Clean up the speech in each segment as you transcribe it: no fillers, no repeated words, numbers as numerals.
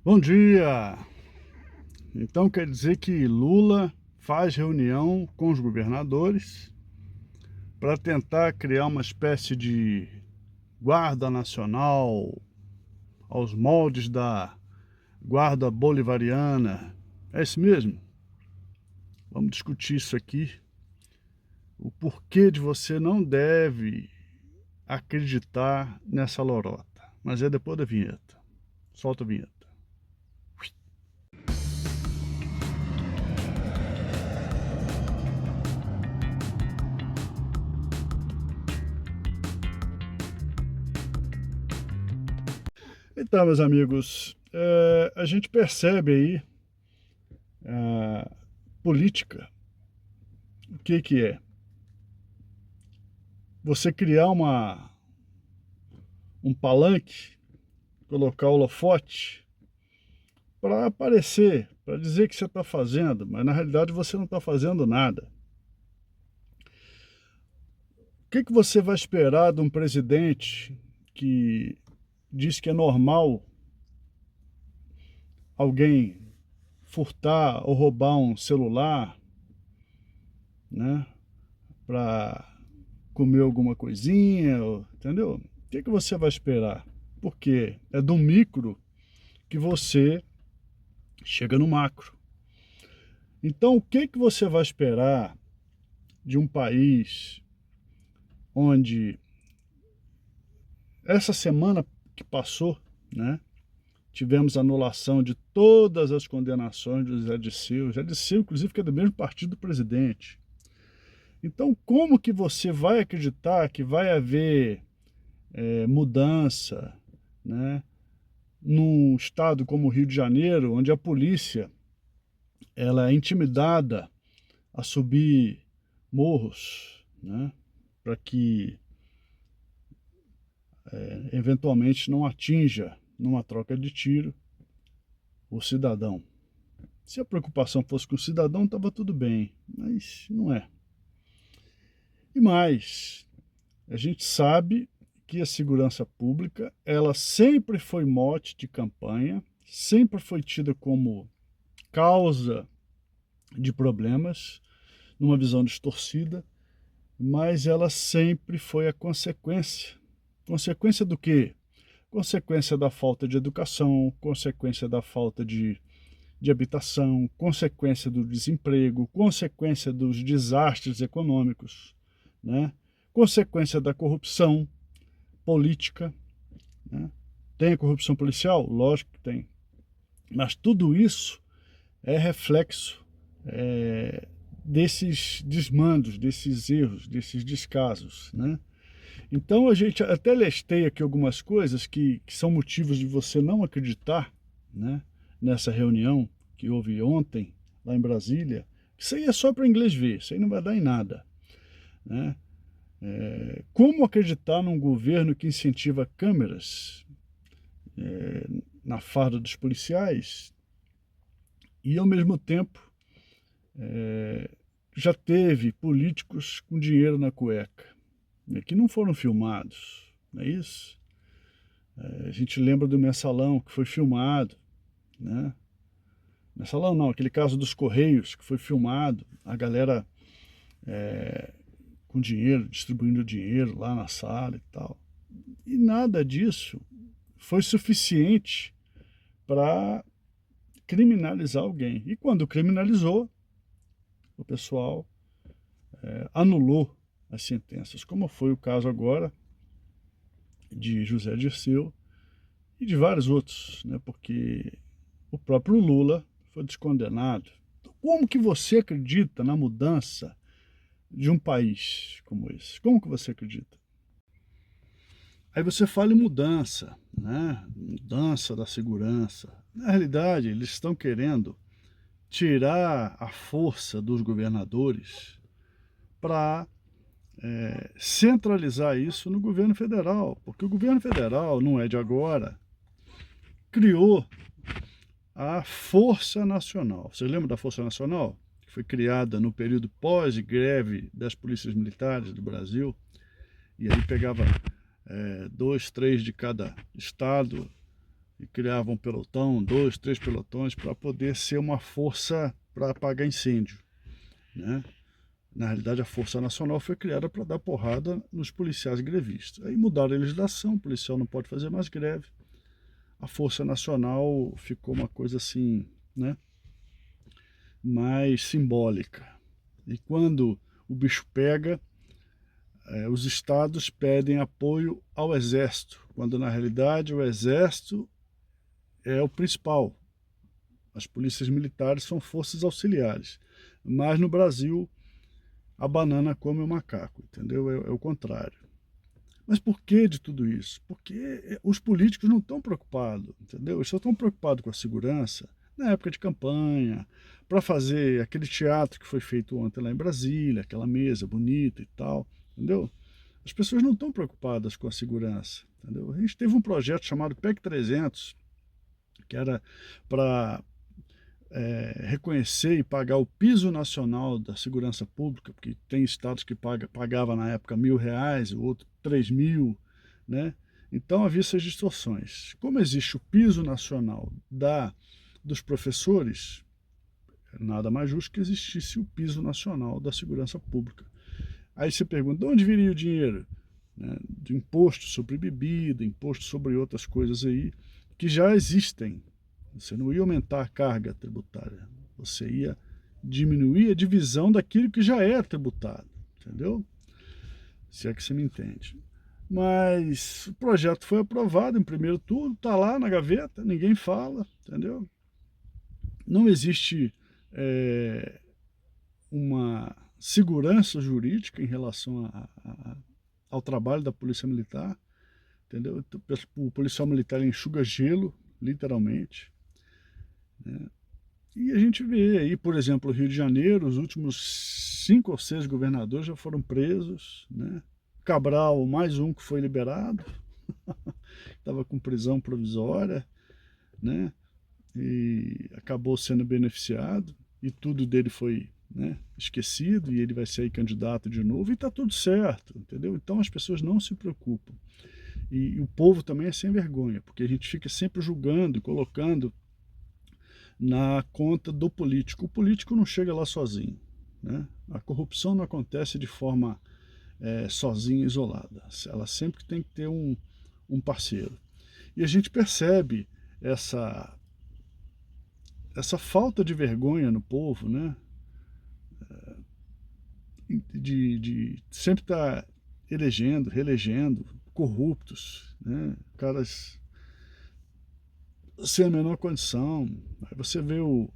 Bom dia! Então quer dizer que Lula faz reunião com os governadores para tentar criar uma espécie de guarda nacional aos moldes da guarda bolivariana. É isso mesmo? Vamos discutir isso aqui. O porquê de você não deve acreditar nessa lorota. Mas é depois da vinheta. Solta a vinheta. Então, meus amigos, a gente percebe aí a política. O que que é? Você criar um palanque, colocar holofote para aparecer, para dizer que você está fazendo, mas na realidade você não está fazendo nada. O que que você vai esperar de um presidente que diz que é normal alguém furtar ou roubar um celular, né, para comer alguma coisinha, entendeu? O que que você vai esperar? Porque é do micro que você chega no macro. Então, o que que você vai esperar de um país onde essa semana que passou, né, tivemos anulação de todas as condenações do Zé Dirceu. Zé Dirceu, inclusive, que é do mesmo partido do presidente. Então, como que você vai acreditar que vai haver mudança, né, num estado como o Rio de Janeiro, onde a polícia ela é intimidada a subir morros, né, para que eventualmente não atinja, numa troca de tiro, o cidadão. Se a preocupação fosse com o cidadão, estava tudo bem, mas não é. E mais, a gente sabe que a segurança pública, ela sempre foi mote de campanha, sempre foi tida como causa de problemas, numa visão distorcida, mas ela sempre foi a consequência. Consequência do quê? Consequência da falta de educação, consequência da falta de habitação, consequência do desemprego, consequência dos desastres econômicos, né? Consequência da corrupção política, né? Tem a corrupção policial? Lógico que tem. Mas tudo isso é reflexo desses desmandos, desses erros, desses descasos, né? Então a gente até listei aqui algumas coisas que são motivos de você não acreditar, né, nessa reunião que houve ontem lá em Brasília. Isso aí é só para inglês ver, isso aí não vai dar em nada, né? Como acreditar num governo que incentiva câmeras na farda dos policiais e ao mesmo tempo já teve políticos com dinheiro na cueca, né, que não foram filmados, não é isso? A gente lembra do mensalão que foi filmado, né? Mensalão não, aquele caso dos Correios que foi filmado, a galera com dinheiro, distribuindo dinheiro lá na sala e tal. E nada disso foi suficiente para criminalizar alguém. E quando criminalizou, o pessoal anulou as sentenças, como foi o caso agora de José Dirceu e de vários outros, né? Porque o próprio Lula foi descondenado. Então, como que você acredita na mudança de um país como esse? Como que você acredita? Aí você fala em mudança, né? Mudança da segurança. Na realidade, eles estão querendo tirar a força dos governadores para centralizar isso no governo federal, porque o governo federal, não é de agora, criou a Força Nacional. Você lembra da Força Nacional? Que foi criada no período pós-greve das polícias militares do Brasil, e aí pegava dois, três de cada estado e criavam um pelotão, 2, 3 pelotões, para poder ser uma força para apagar incêndio, né? Na realidade, a Força Nacional foi criada para dar porrada nos policiais grevistas. Aí mudaram a legislação, o policial não pode fazer mais greve. A Força Nacional ficou uma coisa assim, né, mais simbólica. E quando o bicho pega, os estados pedem apoio ao Exército, quando na realidade o Exército é o principal. As polícias militares são forças auxiliares. Mas no Brasil, a banana come o macaco, entendeu? É o contrário. Mas por que de tudo isso? Porque os políticos não estão preocupados, entendeu? Eles só estão preocupados com a segurança na época de campanha, para fazer aquele teatro que foi feito ontem lá em Brasília, aquela mesa bonita e tal, entendeu? As pessoas não estão preocupadas com a segurança, entendeu? A gente teve um projeto chamado PEC 300, que era para reconhecer e pagar o piso nacional da segurança pública, porque tem estados que pagava na época R$ 1.000, o outro 3.000, né? Então havia essas distorções. Como existe o piso nacional dos professores, nada mais justo que existisse o piso nacional da segurança pública. Aí você pergunta, de onde viria o dinheiro? Né? De imposto sobre bebida, imposto sobre outras coisas aí, que já existem. Você não ia aumentar a carga tributária, você ia diminuir a divisão daquilo que já é tributado, entendeu? Se é que você me entende. Mas o projeto foi aprovado em primeiro turno, está lá na gaveta, ninguém fala, entendeu? Não existe uma segurança jurídica em relação ao trabalho da Polícia Militar, entendeu? O policial militar enxuga gelo, literalmente, né? E a gente vê aí, por exemplo, o Rio de Janeiro, os últimos 5 ou 6 governadores já foram presos, né? Cabral, mais um que foi liberado, estava com prisão provisória, né? E acabou sendo beneficiado, e tudo dele foi, né, esquecido, e ele vai ser candidato de novo, e está tudo certo, entendeu? Então as pessoas não se preocupam. E o povo também é sem vergonha, porque a gente fica sempre julgando e colocando na conta do político. O político não chega lá sozinho, né? A corrupção não acontece de forma sozinha, isolada. Ela sempre tem que ter um parceiro. E a gente percebe essa falta de vergonha no povo, né? De sempre estar elegendo, reelegendo corruptos, né? Caras sem a menor condição. Aí você vê o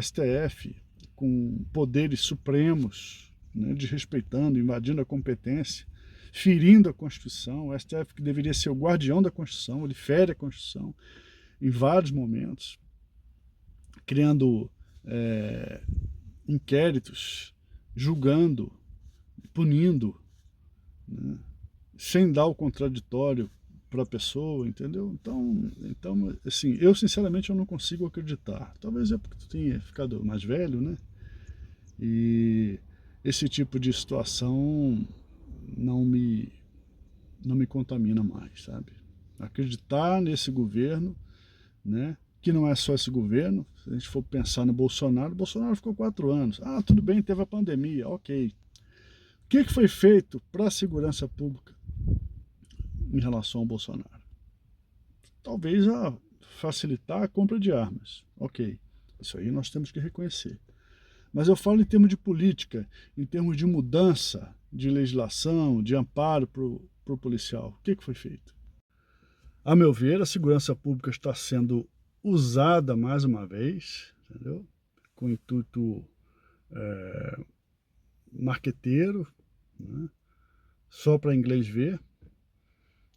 STF com poderes supremos, né, desrespeitando, invadindo a competência, ferindo a Constituição. O STF, que deveria ser o guardião da Constituição, ele fere a Constituição em vários momentos, criando inquéritos, julgando, punindo, né, sem dar o contraditório para a pessoa, entendeu? Então, assim, eu sinceramente eu não consigo acreditar. Talvez é porque tu tenha ficado mais velho, né? E esse tipo de situação não me contamina mais, sabe? Acreditar nesse governo, né? Que não é só esse governo. Se a gente for pensar no Bolsonaro, o Bolsonaro ficou 4 anos. Ah, tudo bem, teve a pandemia, ok. O que foi feito para a segurança pública em relação ao Bolsonaro? Talvez facilitar a compra de armas. Ok, isso aí nós temos que reconhecer. Mas eu falo em termos de política, em termos de mudança de legislação, de amparo para o policial. O que foi feito? A meu ver, a segurança pública está sendo usada mais uma vez, entendeu? Com intuito marqueteiro, né? Só para inglês ver.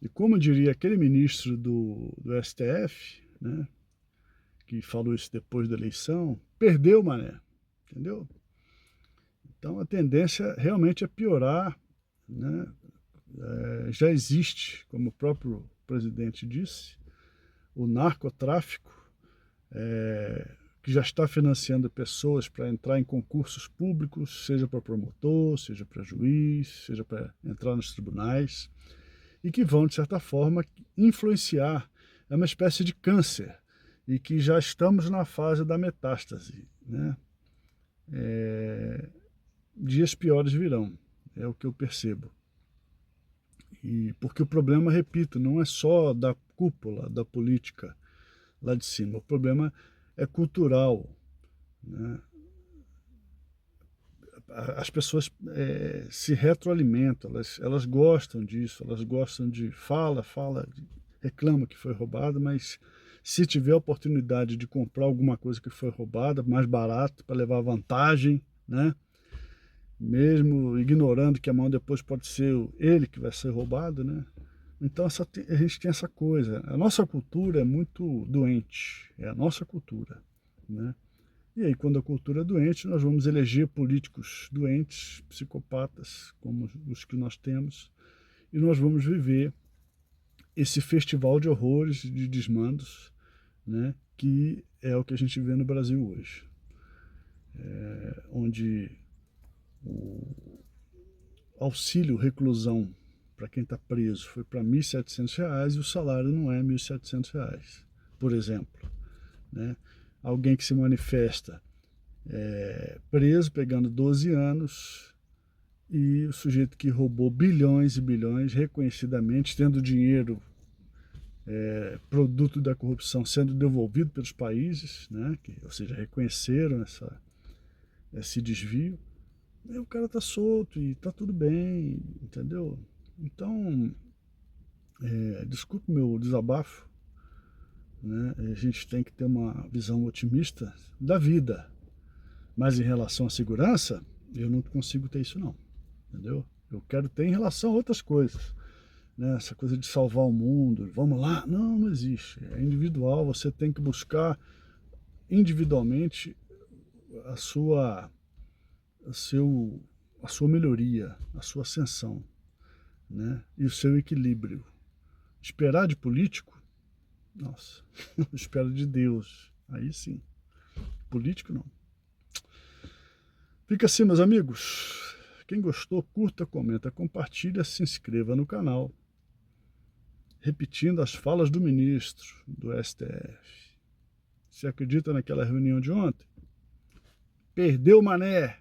E como diria aquele ministro do STF, né, que falou isso depois da eleição, perdeu, mané, entendeu? Então a tendência realmente é piorar, né? Já existe, como o próprio presidente disse, o narcotráfico, que já está financiando pessoas para entrar em concursos públicos, seja para promotor, seja para juiz, seja para entrar nos tribunais, e que vão, de certa forma, influenciar é uma espécie de câncer e que já estamos na fase da metástase, né? Dias piores virão, é o que eu percebo. E porque o problema, repito, não é só da cúpula, da política lá de cima, o problema é cultural, né? As pessoas se retroalimentam, elas gostam disso, elas gostam de fala, reclama que foi roubado, mas se tiver a oportunidade de comprar alguma coisa que foi roubada, mais barato, para levar vantagem, né? Mesmo ignorando que amanhã depois pode ser ele que vai ser roubado, né? Então a gente tem essa coisa, a nossa cultura é muito doente, é a nossa cultura, né? E aí, quando a cultura é doente, nós vamos eleger políticos doentes, psicopatas, como os que nós temos, e nós vamos viver esse festival de horrores, de desmandos, né, que é o que a gente vê no Brasil hoje. Onde o auxílio reclusão para quem está preso foi para R$ 1.700 e o salário não é R$ 1.700, por exemplo, né? Alguém que se manifesta preso, pegando 12 anos, e o sujeito que roubou bilhões e bilhões, reconhecidamente, tendo dinheiro, produto da corrupção, sendo devolvido pelos países, né, ou seja, reconheceram esse desvio, e o cara está solto e está tudo bem, entendeu? Então, desculpe meu desabafo, né, a gente tem que ter uma visão otimista da vida, mas em relação à segurança, eu não consigo ter isso não, entendeu? Eu quero ter em relação a outras coisas, né? Essa coisa de salvar o mundo, vamos lá, não existe. É individual, você tem que buscar individualmente a sua, a sua melhoria, a sua ascensão, né? E o seu equilíbrio. Esperar de político, nossa, espero de Deus, aí sim. Político não. Fica assim, meus amigos. Quem gostou, curta, comenta, compartilha, se inscreva no canal. Repetindo as falas do ministro do STF. Você acredita naquela reunião de ontem? Perdeu o mané.